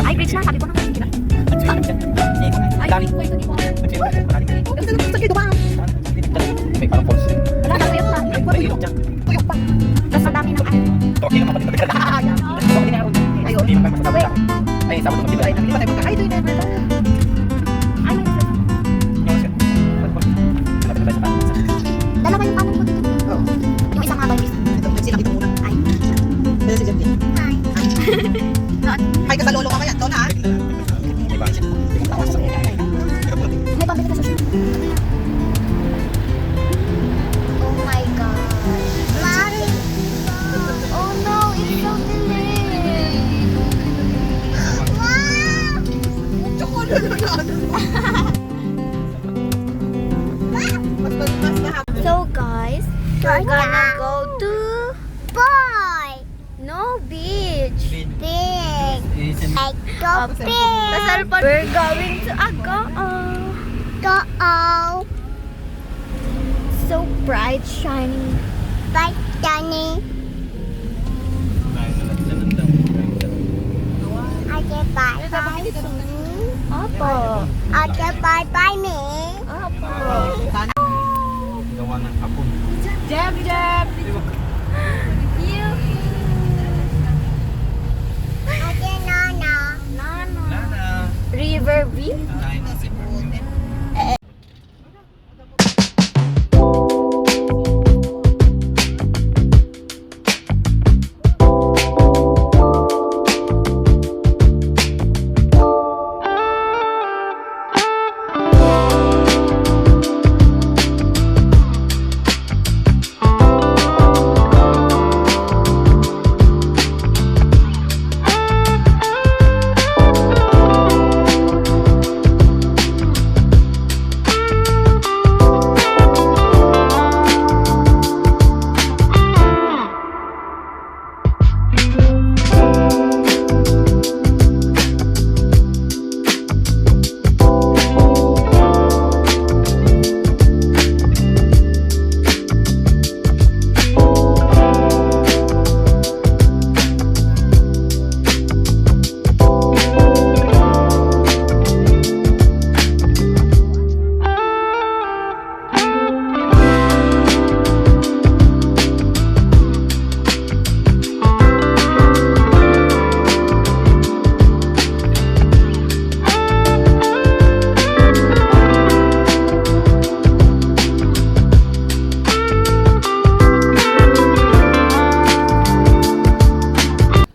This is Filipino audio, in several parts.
Ay, bridge na. Sabi ko na. Ay, dami. Sakit ba? May parang falls din. Wala na, tuyok na. May ilog dyan. Tuyok pa. Tapos ang dami ng ano. Okay lang kapatid. Ayun. Hindi naman masasabi. Ay, sabot ko Ay, hindi pa tayo magka. Ay, ito yung never lang. Ay, may isa. Dalawa yung kanan ko dito. Yung isang haba yung isa. Sila dito muna. Ay. Pero si Jeffy. Hi. Hi ka sa lolo mamaya. Ito na ha. May bahay siya. May pambili ka sa sushi. Oh my God. Mommy. Oh no, it's so delayed. Wow. So guys, we're gonna go to no beach. Big. I go big. We're going to Agoo. So bright, shining. Bright, shining. Okay, bye bye. Opo. Okay, bye bye me. Opo. Gawa ng hapon. Jab. You. Okay, Nana. River view.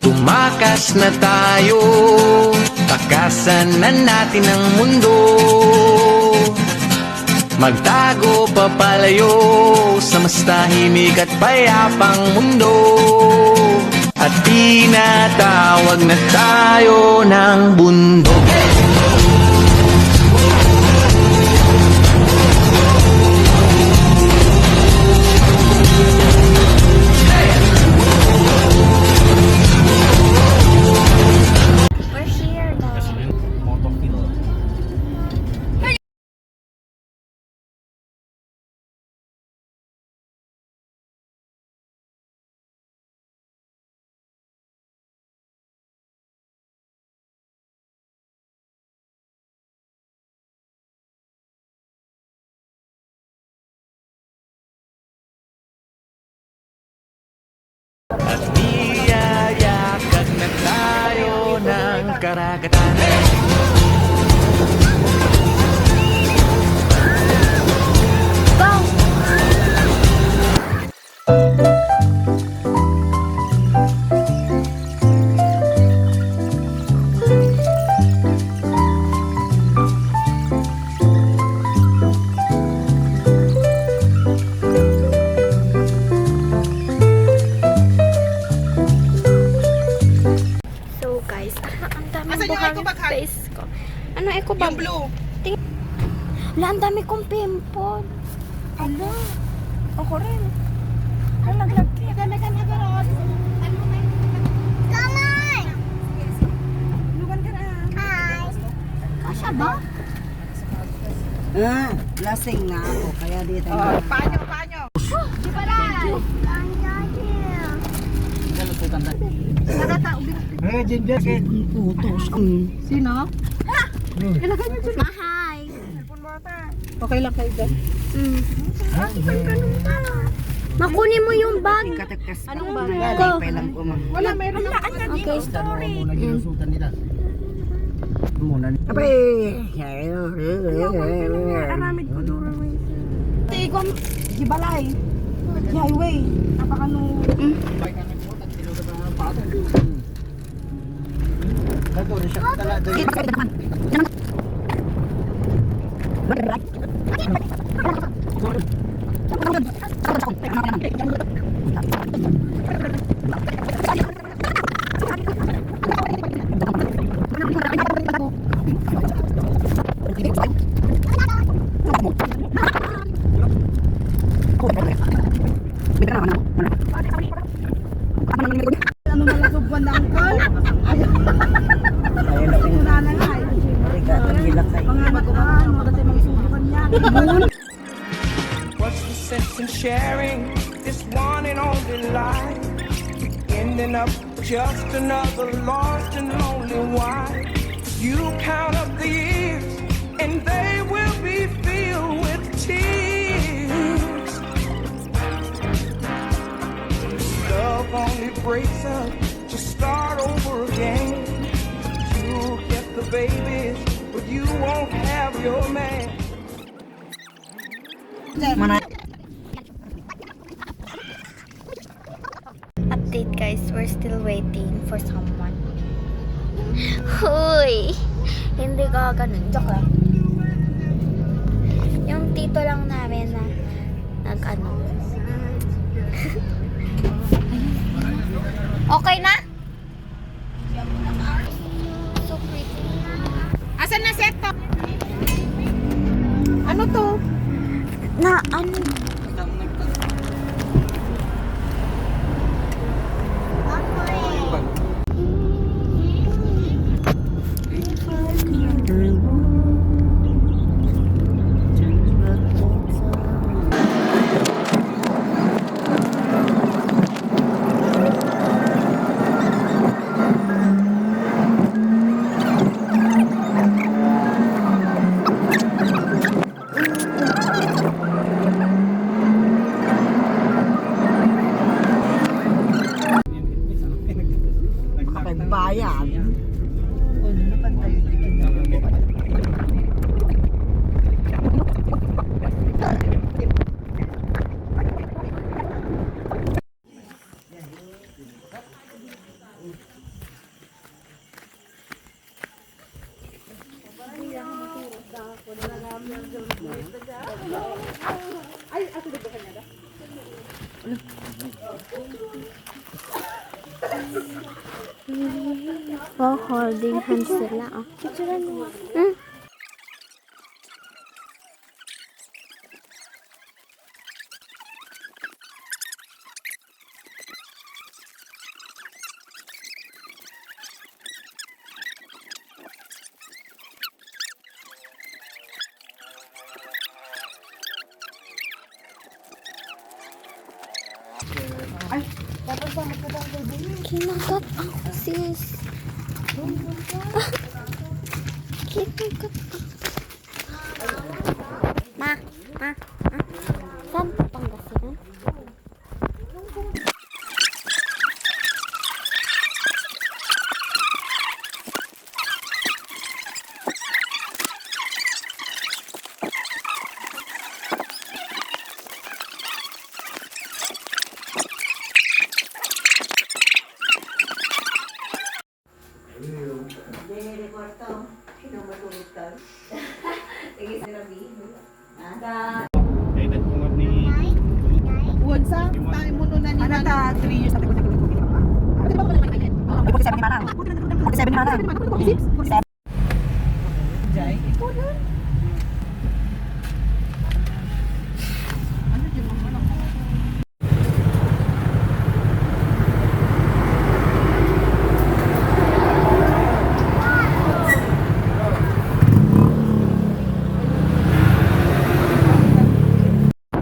Tumakas na tayo, takasan na natin ang mundo. Magtago papalayo sa mas tahimik at payapang mundo. At tinatawag na tayo ng bundok. We're here now. At niyayakag na tayo ng karagatan. So guys, ang daming Asan yung buhang eco bag, ha? face ko. Ano eco bag? Yung blue. Wala, ang dami kong pimple. Ano? Ako rin. Ang naglagki. Dami ka na garot. Come on! Lugan ka na. Hi! Kasha ba? Lasing na ako. Kaya dito. Panyo. Di ba lang? Ang dami. Sino? Mahay. Okay lang kayo dyan. Makunin mo yung bag. Anong ba? Ko. Wala, meron lang. Okay, story. Aramid ko duro mo yun. Tigom, Gibalay. Highway. Napakano. Ano malasog ba ng kol? Wala na nga eh. Mga mag-ano, dati mga isubukan niya. What's the sense in sharing this one and only life? Ending up just another lost and lonely wife. You count up the years and they will be filled with tears. Love only breaks up to start over again. You'll get the babies, but you won't have your man. Update guys, we're still waiting for someone. Huy! Hindi ka ganun. Joke lang. Yung tito lang namin na nag-ano. Okay na? So pretty. Asan na set to? Ano to? Na ano? Bayan. Oh, holding hands sila. Oh. Picturean mo. Hmm? Kinagat ako, sis. Kinagat ako. Ma. Saan pa Pangasinan? Huwag sa tayo mo nun na ni Ano ta? 3 years na tayo. 47 ni Manang. 47 ni Manang. 47. Jai. Ikaw nun.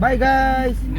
Bye guys!